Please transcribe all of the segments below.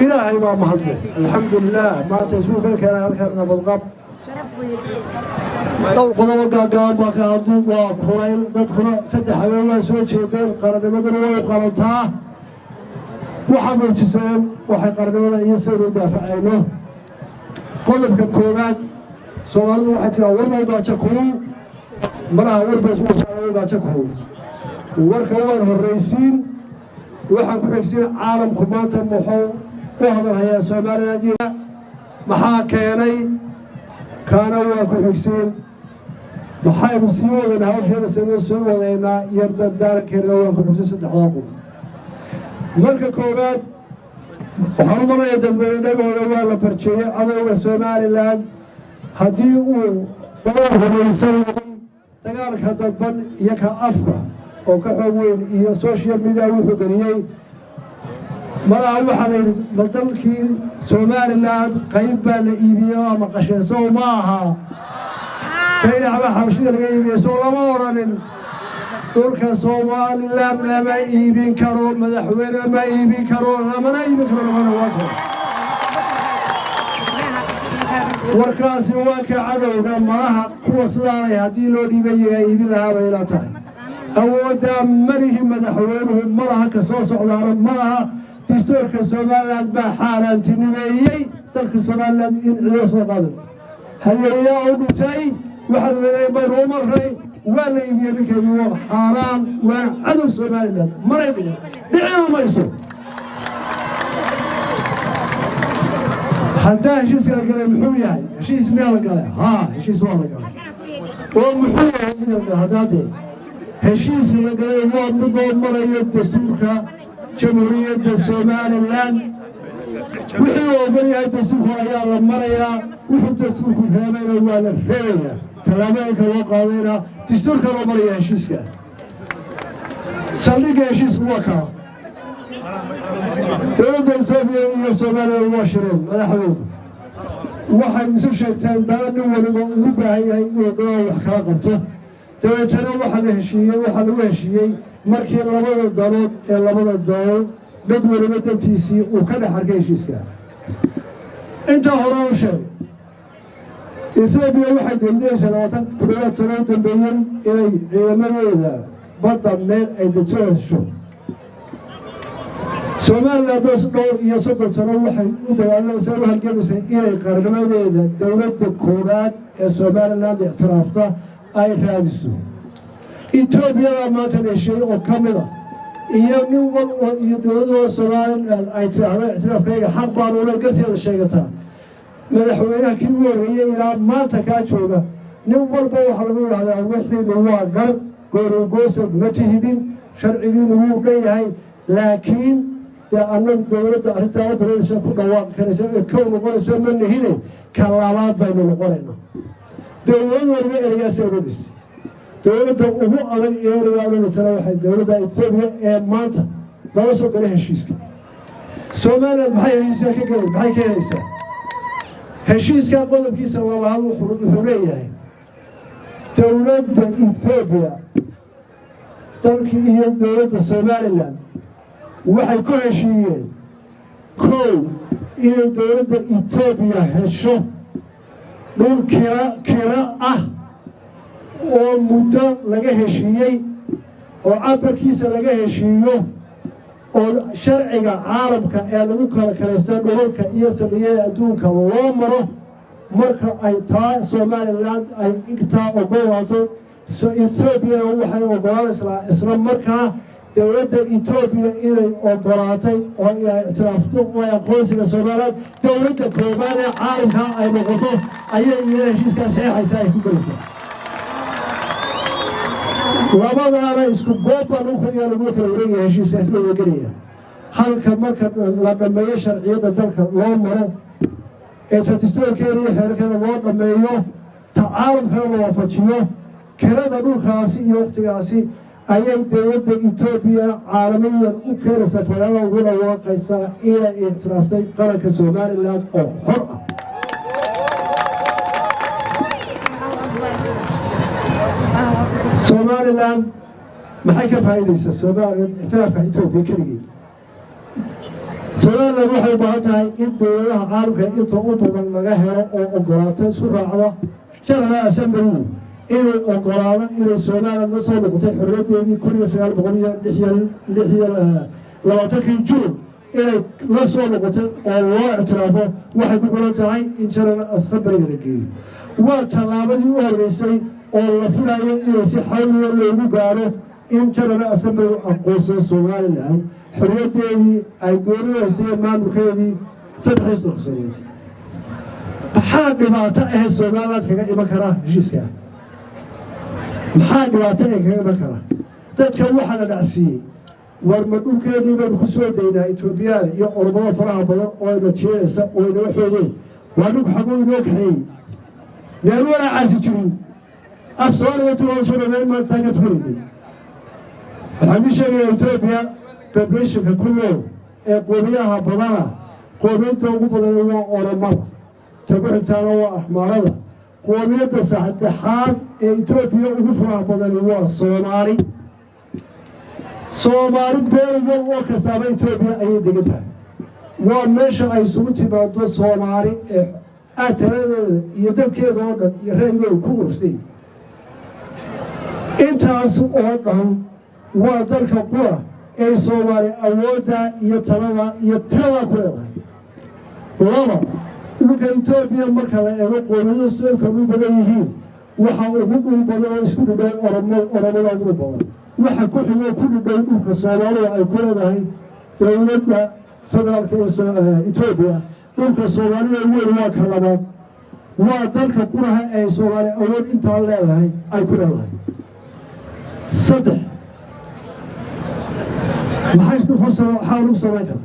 إلهي ما مهضه الحمد لله ما تسوق كان هلكنا بالقب دور قدوة قام بكاردي وكويل تدخل سد حبيبة سوى شيئين قرن مدن وقرنتها وحمل جسم وحي قرن مدن يسير ودافع عينه قلب كبكوبات سوالد وحتى ورما وقاتكم مرها وربس وصار وقاتكم وركوان الرئيسين وحن كحسين عالم كمانتا محو وهذا هي سوماليا جينا محا كياني كانوا كحسين محاي مسيوه لنا هوشينا سنو سوى لنا يرد الدار كينا كحسين سدحواقم ملك كوبات وحرمنا يدلبين نقول ولا برشية عضو سومالي لان هدي ودوار الرئيسين دقال كدبن يكا أفرا oo ka xoog weyn iyo social media wuxuu galiyay mara waxaan dalkii Soomaaliland qayb baa la iibiyo ama qashayso ma aha sayrac waxa xabashida laga iibiyo soo lama oranin dhulka Soomaaliland lama iibin karo madaxweyne ma iibin karo lamana iibin karo lamana wado warkaasi waa ka cadowga maraha kuwa sidaanay hadii loo dhiibay iibin lahaa bay la tahay أودا مريهم مدحوينهم مرها كسوس على مرها دستور كسومالات بحارة تنميي تلك سومالات إن عيسو قادم هل يعود تاي واحد من مرة ولا يبينك هو حرام وعدو سومالات مريض دعنا ما يصير حتى هشيس قال محوية هشيس ماله قال ها هشيس ماله قال ومحوية هذا هشيس لقى مضى مريض دستورك جمهورية الصوماليلاند وحيو بني دستورك يا مريا وحو دستورك فهمين ولا فهمين كلامك وقاضينا دستورك مريا هشيسك صدق هشيس وكا دولة إثيوبيا والصوماليا المباشرين هذا حدود واحد يسوي شيء دان وباعي يقرأ وحكايته dabeetana waxa la heshiiyey markii labada dalood ee labada dalood mid waliba dantiisii uu ka dhex arkay heshiiska inta hore u sheegay Ethiopia waxay deedeysay 20 sano dambeeyay inay ciidamadeeda badda meel ay dejinayso Soomaaliland dhowr iyo 30 sano waxay u dagaallamaysaa u halgamaysay inay qarnimadeeda dawladda koowaad ee Soomaaliland ictiraafta ay raadiso Ethiopia ma tadeeshay oo kamida iyo nin walba iyo dawladda Soomaaliland ay tiraahdo ictiraafkayga xaq baan u leeyahay sheegata madaxweynaha kii weerarayay ilaa maanta ka jooga nin walba waxa lagu yiraahdaa wixii waa gar goorgoosad ma tihidin sharcigiina wuu leeyahay laakiin annagu dawladda arrintaa badanaysa ku dhawaaq karaysa ka noqonaysa ma nahine kalaalaad baynu noqonaynaa dawladda waliba ergaasay orodis dawladda ugu adag eerayaalana waxay dawladda Ethiopia ee maanta laga soo galay heshiiska Soomaaliland maxay heshiiska ka galay maxay ka helaysaa heshiiska qodobkiisa labaad wuxuu leeyahay dawladda Ethiopia dalkii iyo dawladda Soomaaliland waxay ku heshiiyeen kow inay dawladda Ethiopia hesho dhul kira ah oo muddo laga heshiiyey oo cabarkiisa laga heshiiyo oo sharciga caalamka ee lagu kala kaleystay dhulalka iyo saldhigyada adduunka loo maro marka ay tahay Soomaaliland ay igtaa ogolaato Ethiopia waxay ogolaanaysaa isla markaa dawladda Ethiopia inay ogolaatay oo ay ictiraafto oo aqoonsiga Soomaaliland dawladda koobaad ee caalamka ay noqoto ayay heshiiska saxiixaysaa ay ku galaysaa labadaana isku goob baan u kala wareegay heshiiska loo galaya halka marka la dhameeyo sharciyada dalka loo maro ee dastuurkeena iyo xeerarkeena loo dhameeyo caalamkana la waafajiyo kirada dhulkaasi iyo waqtigaasi ayay dawladda Ethiopia caalamiyan u keenaysaa fayada ugu dhawaaqaysaa inay ictiraaftay qaranka Soomaaliland oo xor ah Soomaaliland maxay ka faa'iideysaa Soomaaliland ictiraafka Ethiopia kaligeed سؤال روحي بعدها إنت ولا عارف إنت أوضنا النجاهرة أو أقراته سرعة شغلة أسمعه إنه أقرانا إنه سؤال النصر بقطع حريته كل سؤال بقولي لحية لو تكن جون إلى نصر بقطع الله اعترافه واحد يقول تعي إن شاء الله أصبر يدقي وتلامذي ورسي الله فلاي إنه حاول اللي قاله إن شاء الله أصبر أقوس سؤال الآن حريته أي قولوا أستير ما مكيدي سبحان الله محاد ما تأه السؤالات كذا إبكرة جيسكا محاد ما تأه كذا إبكرة تذكر واحد العسي والمدون كذي بالكسوة إلى إثيوبيا يا أوروبا فرح بدر أو تشيلس أو حوي ولوك حقول لوك حي لأن ولا عازتين أفصل وتقول شو ما تاجر فريد هذه شيء إثيوبيا تبليشك كله قوميها بدرة قومية توقف بدرة أوروبا تبع تنوع أحمرها قومية الاتحاد إثيوبيا وقفها بدرة الصومالي صومالي بين وكسابة إثيوبيا أي دقيقة ومش أي صوت بعد الصومالي أتى يدك كذا يرينا كوسي أنت أصلاً وذلك قوة أي صومالي أودا يتلا كلها لما لك إثيوبيا مركلة قومية سوى كانوا بدأيهم وحاولوا بدأوا يسكنوا بين أرملا أوروبا وحكوا كل دولة كصوماليا أي كل هاي دولة فدرال إثيوبيا دولة صوماليا أول ما كلمات وذلك قوة أي صومالي أول إنت على هاي أي كل هاي صدق ما حيش نخسر حاولوا صوماليا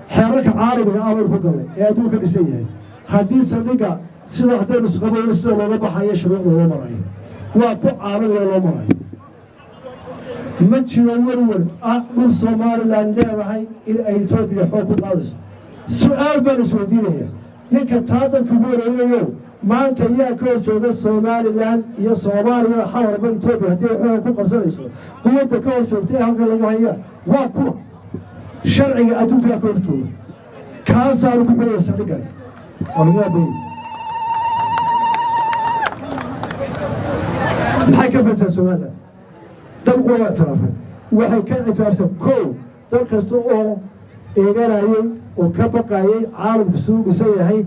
حركة عارضة أمر فقلة يا دوك السيئة حديث صديقة سيدا حتى نسقبل السنة ولا بحياة شروع ولا مرأي وأبو عارض ولا مرأي متى أول أقول صومالي لأنجا هاي إلى إثيوبيا حكم هذا سؤال بالسعودية لك تاتا كبير اليوم ما أنت يا كوتشو ده صومالي لأن يا صومالي يا حور بإثيوبيا هدي حكم قرصيسو هو أنت كوتشو تيها كلام هي وأبو شرعي أدوك يا كوتشو كاسر كبير السعودية والله بين الحكم فتسوالة دم قوة اعترافه waxay ka ictiraafsan kow dal kasta oo eeganayay oo ka baqayay caalamka suu dhisan yahay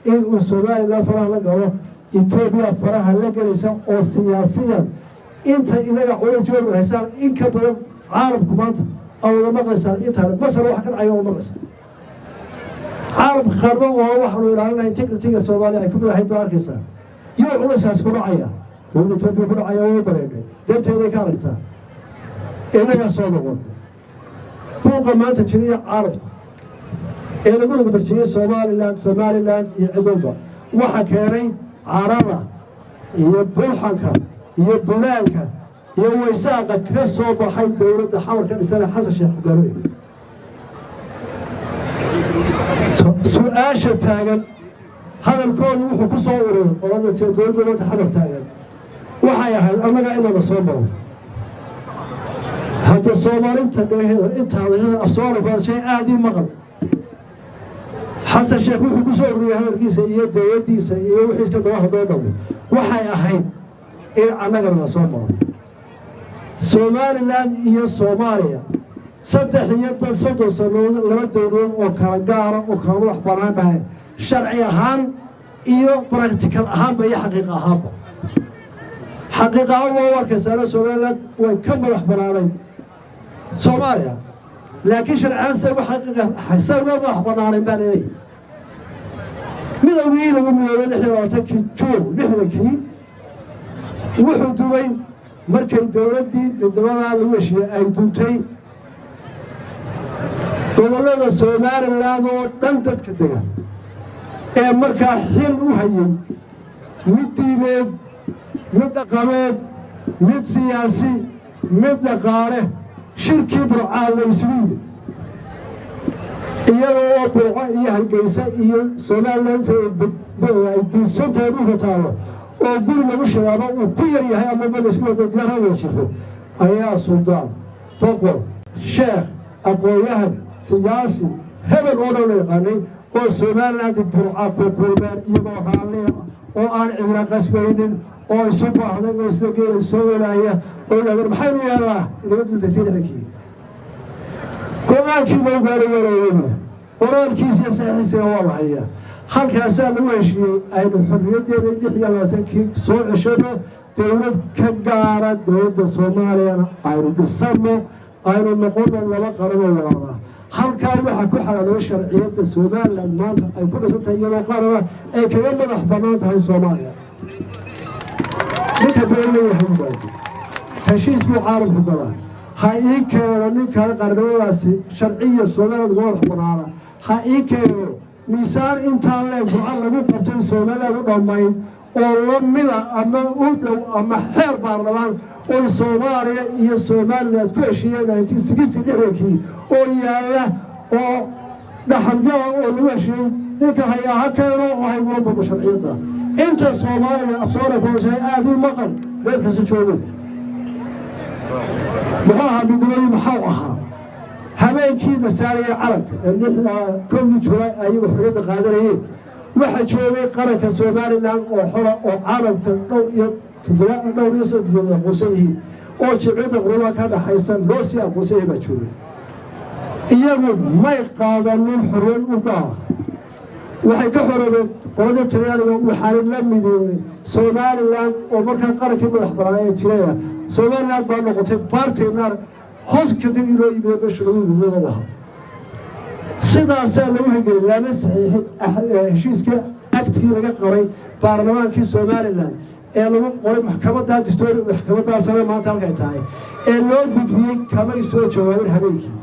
in uu Soomaaliland faraha la galo Itoobiya faraha la galaysa oo siyaasiyan inta inaga culays weyn haysan in ka badan caalamku maanta oo wada maqlaysan inta masar wax ka dhacayo oo maqlaysan caalamka qarbo oo wax loo ilaalinay integrity-ga Soomaaliya ay ku leedahay baarkiisa iyo culaysaas ku dhacaya dowladda Itoobiya ku dhacaya oo bareeday darteeda ka aragtaa إنك صادقون فوق ما تشريع عرب إن يقولك بتشريع سوماليلاند يعذبها وحكيري عربة يبلحنك يبلانك يويساقك كسو بحي دولة حول كرسالة حسن شيخ قالوا سؤال تاجل هذا الكون وحو كصوره والله دولة ما تحرك تاجل وحيا هذا أنا قاعد أنا صوبه هذا الصومال أنت هذا أفصالك هذا شيء عادي مغل حسن الشيخ وحو كصوره هذا الكيس يد ودي سيء وحيش كدواه دولة وحيا أحيد أنا قاعد صومال Somaliland iyo Soomaaliya saddex iyo soddon sano laba dawladood oo kala gaar ah oo kala wax banaan bahay sharci ahaan iyo practical ahaan bay xaqiiq ahaan waa kasana Somaliland way ka madax banaanayd Soomaaliya laakiin sharciyan say wax xaqiiq xasan wax banaanin baa leeyahay midowgii lagu midoobay 26 Juun 60kii wuxuu dubay markay dawladdii midnimada lagu heshiiyay ay duntay gobollada Somaliland oo dhan dadka dega ee markaa xil u hayay mid diimeed mid dhaqameed mid siyaasi mid dhaqaale shirkii burcaan la isugu yimid iyagoo burco iyo hargeysa iyo Somaliland ay dunsantahay dhulka taalo oo guri lagu shiraabo uu ku yar yahay ama meel isku wada diyaar loo shifo ayaa suldaan boqor sheekh aqoonyahan siyaasi hebel oo dhan la yaqaanay oo Somaliland burca ku kulmeen iyagoo raalli oo aan cidna qasbaynin oo isu baahday oo isagoo soo walaaya oo yadar maxay yeelaa inaga dusaysiinayeen quraanki buu gaaray walaalayaal quraankiisa saxiixiisa waa la hayaa halkaas lagu heshiiyay aynu xorriyadeena 26 soo ceshado dawlad ka gaara dawladda Soomaaliya aynu dhisano aynu noqono laba qaran oo walaala halkaa waxa ku xalaalay sharciyada Soomaaliland maanta ay ku dhisantay iyadoo qaran ay kaga madax bannaan tahay Soomaaliya ninka beerleeyahay heshiis buu caalamku galaa هاي كانوا كان قرنوا راسي شرعية سومالي غور حمرانا هاي كانوا ميسار إنتاله وعلى مو بطل سومالي غامين والله ملا أما أودو أما حير برلمان والسومالي هي سومالي كل شيء يعني تسقيس نحكي وياه أو نحن جوا ولوشي ذيك هي هكذا وهي مربى بشرعيتها أنت سومالي أصورك كل شيء هذا المقام بيتك تشوفه محاها بدوي محاوها همين كذا سارية عرق اللي كل جوا أيوة حرية قادرين واحد شوي قرك سومالي لان أو حرق أو عرب دور يصد قصيه أو شعيد غروا كذا حيسن روسيا قصيه بتشوي إياه ما يقادر من حرية وقار waxay ka xorobeen qolada Talyaaniga waxaan la midoobay Soomaaliland oo markaa qaranka madax bannaan ay jireen Soomaaliland baa noqotay partner hoos ka dib inoo yimid bashruuciyada laha sidaas lagu hagay lama saxiix heshiiska agtii laga qoray baarlamaankii Soomaaliland ee lagu qoray maxkamadda dastuuriga maxkamadda sare maanta halkay tahay ee loo gudbiyay kama soo jawaabin habeenkii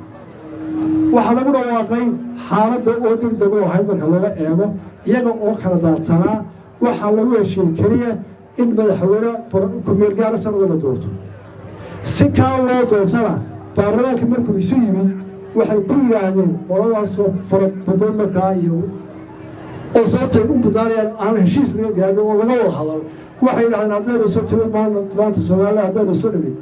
waxa lagu dhawaaqay xaaladda oo degdeg ah ay marka laga eego iyaga oo kala daatanaa waxa lagu heshiin kaliya in madaxweyne ku meel gaar ah sanadka doorto si ka loo doortana baarlamaanka markuu isu yimid waxay ku yiraahdeen qoladaas farad badan markaa iyo oo sababtay u badaliyaan aan heshiis laga gaadho oo laga wada hadal waxay yiraahdeen haddii soo tiro maanta Soomaaliya haddii soo dhimid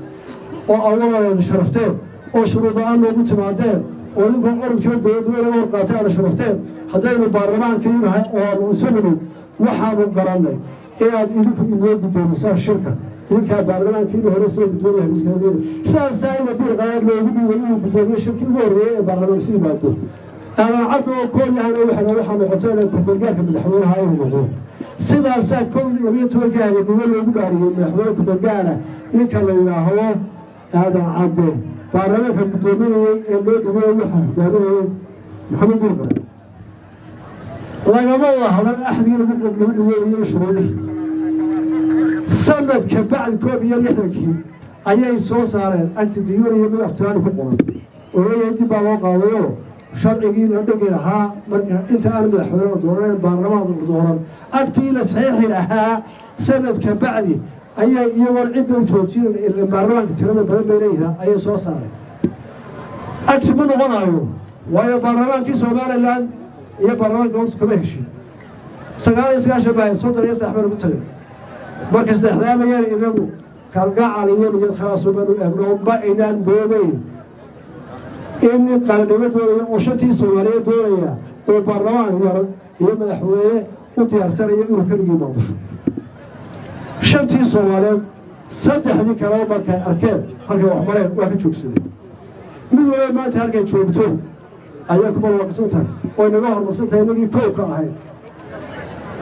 oo awalna sharafteen oo shuruudo aan loogu timaadeen ولكن أرد كذا دولة ورقات على شرفتين حتى إنه برلمان كريمها أو مسلمين وحنا قررنا إذا إذا يوجد بمسار الشركة إذا كان برلمان كريمه رسول بدولة مسلمين ساي ما تيجي غير لو يجي ويجي بدولة الشركة يوري برلمان سيد بعده أنا عطوا كل هذا وحنا قتلنا كبرجال كمدحون هاي الموضوع سيدا ساي كل اللي بيتوجه الدولة وبقاري مدحون كبرجال نكمل هو هذا عبده بارلمان كمدومين اللي دولة وحنا محمد الغرب الله هذا أحد يقول شروطه سند كبعد كوبي اللي حكي أيه صوص على أنت ديوري من أفتران في القرآن ولا يدي بواقع ضيوه شرعي ندقي لها أنت أنا مدحونا دوران بارلمان دوران أكتي لصحيح لها سند كبعد أيه يور عندهم توجيه اللي بارلمان كتيرنا بينها أيه صوص على أكتي من وضعه ويا بارلمان كي Somaliland يا برنامج جوز كمهشي سجال شباب صوت الرئيس أحمد المتغير مركز الإحلام يعني إنه كان قاع عليهم يجد خلاص وبنو أبنهم بائدان بودين إني قرنمت وشتي سومالية دولية والبرلمان يوم الحويرة وطيار سريع وكل يوم شتي سومالية صدق هذه كلام أركان هذا وحمله واحد شوف سيد من وين ما تهرج شوفتون أياكم الله قصتها ونجاهر قصتها نجي كوكا هاي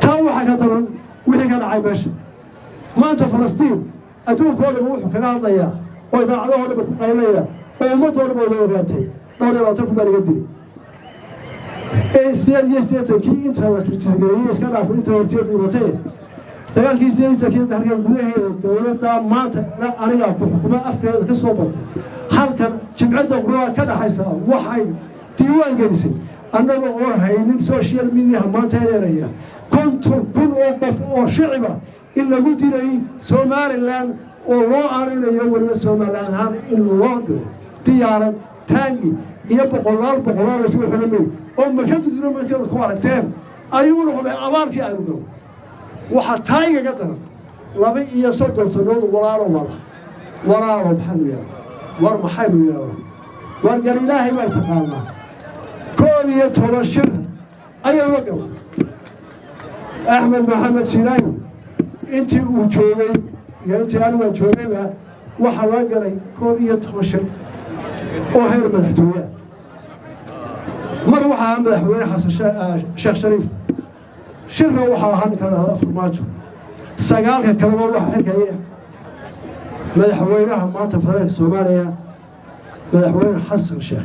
تاو حاجة ترى وحي كان عايش ما أنت فلسطين أتوه كل روح كذا ضيا وإذا علوه ولا بتقيلية وموت ولا بولوغاتي دولة لا تكون بالي قدري سياسة كي أنت وتشجعين إيش كان عارف أنت ورتير دمتي تقال كي سياسة كي تحرك بديه الدولة ما لا أريها بحكومة أفكار كسبت هل كان جمعته قروها كذا حيسها وحي ديوان جلسي أنا أقول هاي من سوشيال ميديا ما تهيأ كنتم كل أوقف أو شعبة إلا قلت لي Somaliland والله علينا يوم Somaliland هذا الوضع ديارة تاني يبقى الله يسوي حلمي أما كنت تقول ما كنت خوارتين أيون هذا أمارك أيون وحتى يقدر لبي يصد الصنود ولا بحنو يا ور محنو يا ور قال إلهي ما يتقالنا كوريا تبشر أي رقم أحمد محمد سيراني أنت وجوبي يا أنت أنا وجوبي وحلاق لي كوريا تبشر وهير مدحتويا مروحة عن مدحوين حسن شيخ شريف شر روحة هذا كلام في الماتش سجالك كلام روحة حركة هي مدحوينها ما تفرق سوماليا مدحوين حسن شيخ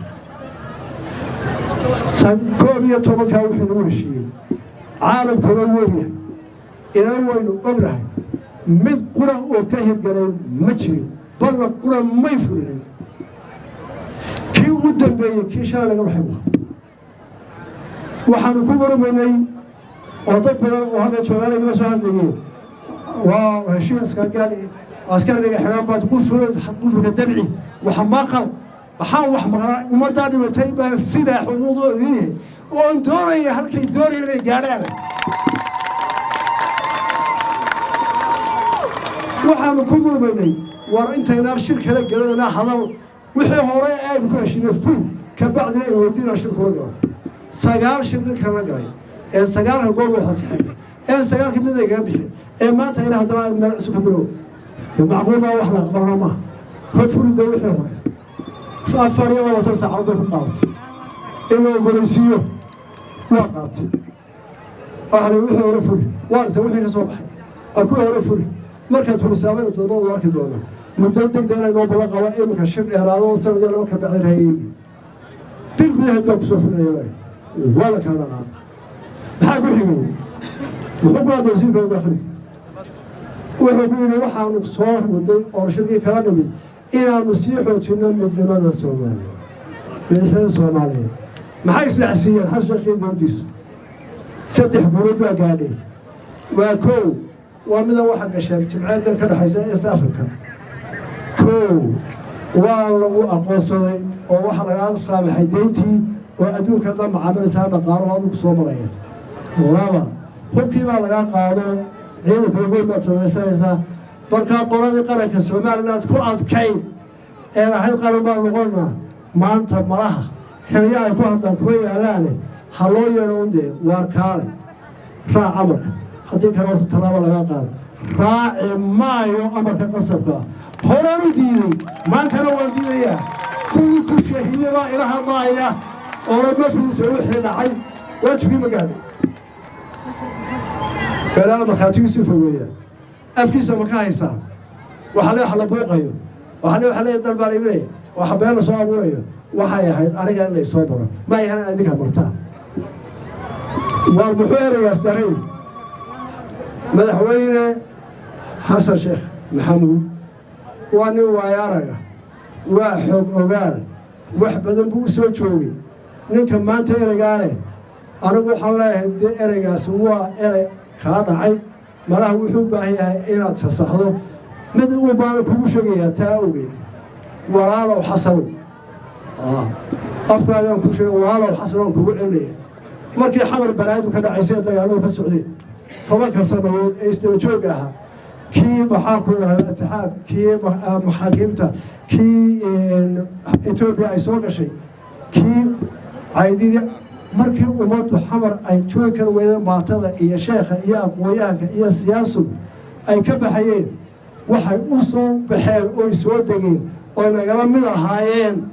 كوريا تبكى وحنور الشيء عالم كرويه إلى وين أمره مد قرى وكهر قرين مجري بل قرى ما يفرقين كي قدام بيه كي شارع رحمه وحنكبر مني وطبعا وهذا شغال يجلس عندي وهالشيء عسكر اللي حرام بتقول فلوس الدمعي وحماقه وحاول حماقه وما داري متيبه السيده حموضه ذي وندوري هلكي دوري اللي قاعد وحنكبر مني وأنت هنا الشركة لقينا حضر وحي هوري عيب كل شيء نفل كبعد لا يودينا الشركة لقينا سجال شركة لقينا السجال هقول واحد صحيح السجال كم ذي جابه ما تهينا هذا من سكبرو معقول ما وحنا قبرنا ما هو فرد وحي هوري فأفريقيا ما تنسى عضو قاط إنه بوليسيو وقاط أهل وحي هوري فري وارث وحي كصباح أكون هوري فري مركز فرسامين وتضرب وراك دوله مددك دينا إنه بلغ قوائم كشر إرادة وصل دينا ما كبعد هاي بالبداية دوك سوف نيجي ولا كان غاب حاجة حلوة وحقوا هذا وزير كذا داخلي وحقوا وحنا نقصوه ودي أو شركة كلامي إلى مسيح وتشيلنا من جمال الصومالي من حين الصومالي ما حيس العسير حسب كذا درديس سدح بروبا قاعدين وكو ومن واحد قشر جمعية كذا حيزان إستافريقيا كو والله أقصده وواحد قال صامح دينتي وأدو كذا معاملة سابقة قارو هذا كسومرية ولما هم كيما لقى قالوا عيد كل ما تمسيسا بركة قرادي قرك السومال لا تكون كيد أنا هاي قالوا ما نقولنا ما أنت مراه حيا يكون عندك كوي علاني حلو يروندي واركالي را عمرك هذيك الوقت ترى ولا قال راعي ما يوم أمرك قصبك هرانو ديني ما أنت لو وديني كل شيء هي ما إله الله يا ورب ما في سوي حين عين وجهي مقالي كلام مخاطي سفوية أفكيس مكايسا وحلي حلا بوقيه وحلي يدل بالي وحبينا صابوريه وحيا هاي أنا قال لي صابورة ما يهنا هذيك مرتاح والبحيرة يستغيث مدحوينه حسن شيخ محمود وأنا ويارجع واحد وقال واحد بدن بوسو جوي نكمل ما أنت إرجعه أنا بحلا هدي إرجع سوا إرجع كهذا مراه وحب هي إيراد تصحله مدن وبارك وشجية تاوي وراله حصلوا أفكار يوم كل شيء وراله حصلوا كل عليه مركي حمر بلاد وكذا عيسى ديالو في السعودية طبعا كسبوا استوجبها كي محاكم الاتحاد كي محاكمته كي إثيوبيا يسوق شيء كي عايدي مركي ومرت حمر أي شوي كانوا ويا معتضى يا شيخ يا أقوياء يا سياسة أي كبحيين وحي أصلا بحير ويسود دقين وأنا قرام من الهايين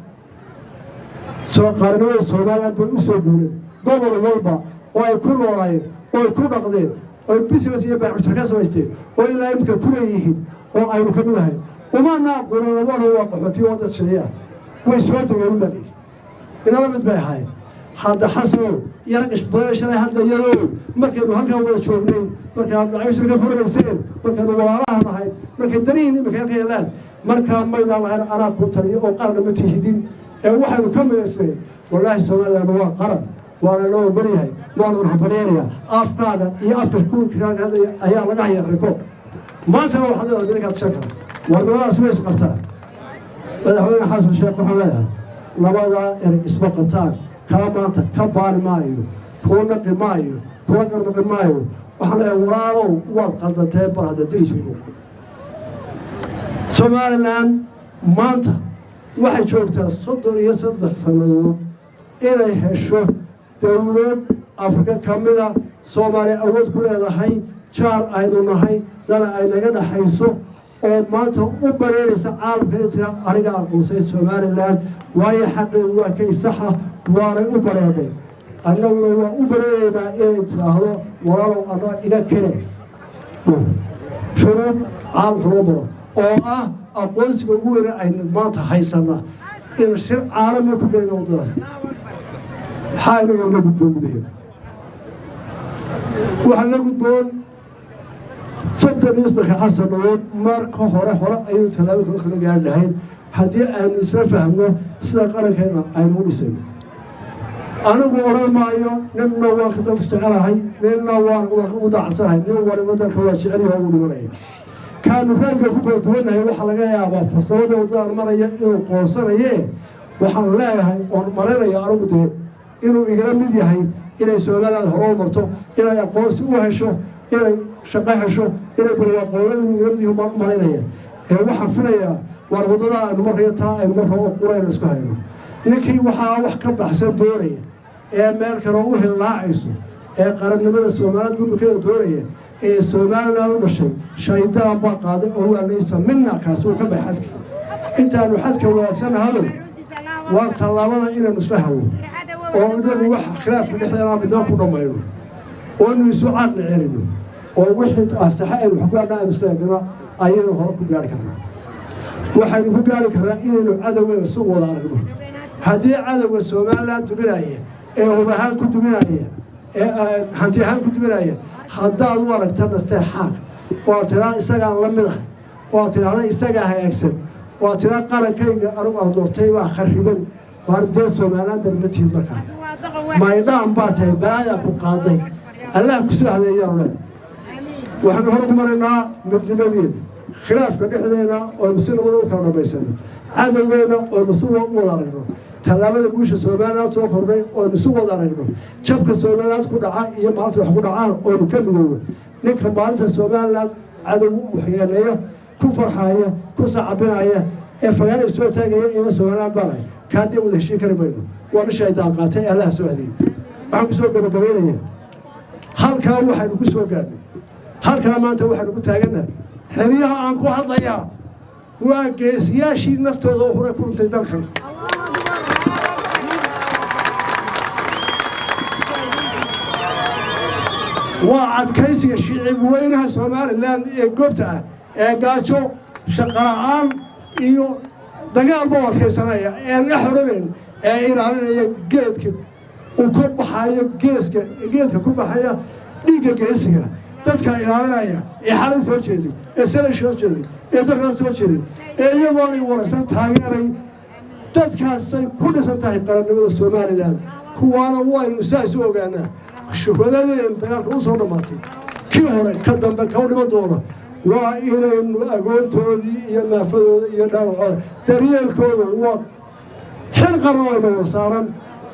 سواء قرنوا الصوماليات بالأسود قبل الوضع ويكون وراين ويكون قضية ويبسي يبيع شركات سويستين وإلا يمكن كليهن أو أي مكملهن وما نقول الأول هو قحوتي وضع الشريعة ويسود دقين بدي إن أنا متبعي هاي هذا حصل يرقش بلاش لا هذا يلو ما كانوا هلكا ولا شغلين ما كانوا عايش لك فرنسيين ما كانوا وراها هاي ما كان درين ما كان كيلان ما كان ما يدعى أنا كنت لي أو قال ما تهدين واحد كمل السنين والله سؤال أنا قرن وأنا لو بريها وأنا راح بريها أفكار هي أفكار كل كان هذا أيام لا يركض ما ترى واحد يقول لك شكرا والله اسمه سقطان هذا هو حسب الشيخ محمد لماذا اسمه قطان كامات كبار مايو كونك مايو كونك مايو وحنا ورارو وقت تبر هذا دريس منو سوماليلاند مانتا waxay joogtaa 30 iyo 3 sanadood inay hesho dowlad afrika ka mida soomaaliya awood ku leedahay jaar aynu nahay dana ay naga dhaxayso oo maanta u bareeraysa caalamka inta aniga aqoonsay somaliland waayo xaqeedu waa kay saxa waanay u bareeday annaguna waa u bareeraynaa inay tidhaahdo walaalow anoo iga kire shuruud caalamka loo baro oo ah aqoonsiga ugu weyne aynu maanta haysanaa in shir caalamiya ku dhayna waddadaas maxaa inaga la gudboon gudaheeda waxaa la gudboon soddon iyo saddex sanadood marka hore ayuu tallaabo kala gaari lahayn haddii aynu isla fahmno sida qarankeena aynu u dhisayno anigu odhan maayo ninna waan ka dal jecelahay ninna waan ugu dacsanahay nin waliba dalka waa jecelyaha ugu dhimanaya kaanu reerka ku kala duwannahay waxaa laga yaabaa farsamada waddadaan maraya inuu qoonsanaye waxaan leeyahay oon malaynayo anigu dee inuu igala mid yahay inay somaliland hore u marto inay aqoonsi u hesho inay shaqo hesho inay barwaaqooyo inuu igala mid yahay malaynaya waxaan filayaa waar waddada aynu maraya taa aynu marka oo qurayna isku hayno ninkii waxaa wax ka baxsan doonaya ee meel kale u hillaacayso ee qarannimada Soomaaliya dhulkeeda doonaya ee Soomaaliland u dhashay shaydaan baa qaaday oo waa laysa minna kaas oo ka baxay intaanu xadka wanaagsan hado waa tallaabada inaynu isla helo oo inuu wax khilaafka dhexdeena midna ku dhamayno oo inuu isu caqli celino oo wixii asaxa aynu xukuumada aynu isla gana ayaynu hore ku gaari karnaa waxaynu ku gaari karnaa inaynu cadawgeena soo wada aragno haddii cadawga Soomaaliland dubinaya ee hubahaan ku dubinaya ee hanti ahaan ku dubinaya haddaad u aragtaan nasteexaad oo tiraa isagaan la mid ah oo tiraa isaga hagaagsan oo tiraa qarankayga anigu aan doortay baa khariban وأردت سومالا درمتي المكان ما يدام باته بايا كقاضي الله كسر هذا يا ولد وحنا هرب مرنا مثل مدين خلاف كبحنا ونسنا وضوء كنا بيسنا هذا وين ونسوا وضارنا تلامذ بوش سومالا سوى خربي ونسوا وضارنا شبك سومالا كل عام يوم عارف يحكون عام ونكملوا نكمل بعض سومالا عدو وحيانية كفر حياة كسر حياة فقال السوء تاجي إلى سومالا بالاي كادي وده شيء كريمينه وأنا شايدان قاتي الله سعدي وعم بسوق بقبيله هل كان واحد بسوق قابل هل كان ما أنت واحد بتاعنا حريها عنكو هالضياع واقيس يا شيء نفته ظهره كل تدخل وعد كيسي الشيء وينها سومال اللي قبتها قاتشو شقران إيو دقال بوض كيسانايا نحرنين إيرانيا جيدك وكب حايا جيدك كب حايا ديجا جيسيا dadka ilaalinaya ee xalin soo jeeday ee sala soo jeeday ee dadka soo jeeday ee iyagoonay waraysan taageeray dadkaasay ku dhisan tahay qarannimada Soomaaliland kuwaana waynu saas u ogaanaa shuhadadeen dagaalka u soo dhamaatay kii hore ka dambe ka dhiman doona waa inaynu agoontoodii iyo naafadooda iyo dhaawacooda daryeelkooda waa xil qaran wayna wada saaran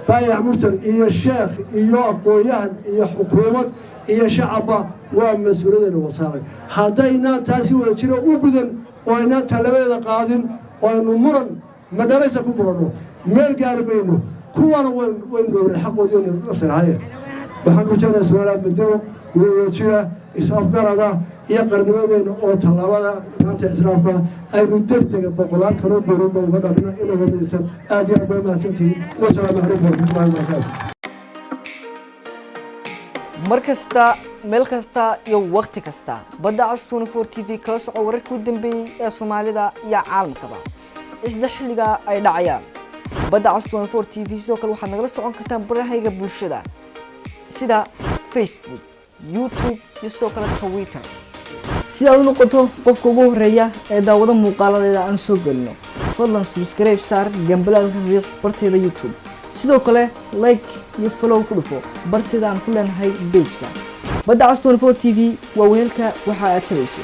baayac murtar iyo sheekh iyo aqoonyahan iyo xukuumad iyo shacabba waa mas'uuliyadna wasaaray haddayna taasi wada jiro u gudan oo ayna talabeeda qaadin oo aynu muran madarasa ku burano meel gaarmayno kuwana way nooray xaqoodii nafsanahay waxaan ku jeclahay Soomaaliya midnimo wada isafgarada iyo qarnimadeena oo talaabada maanta islaamka aynu degdeg boqolaal kala dowladda uga dhalina inuu midaysan aad iyo aad baa mahadsantihiin wassalaamu calaykum warahmatullaahi wabarakaatuh markasta meel kasta iyo waqti kasta badda cas 24 TV kala soco wararkii u dambeeyay ee Soomaalida iyo caalamkaba isla xilliga ay dhacayaan badda cas 24 TV sidoo kale waxaad nagala socon kartaan barahayga bulshada sida Facebook YouTube iyo sidoo kale Twitter si aad u noqoto qofka ugu horeeya ee daawada muuqaaladeeda aan soo galno fadlan subscribe saar gambalaalka riiq barteeda YouTube sidoo kale like iyo follow ku dhufo barteeda aan ku leenahay page-ka badda cas 24 TV waa weelka waxa aad tabayso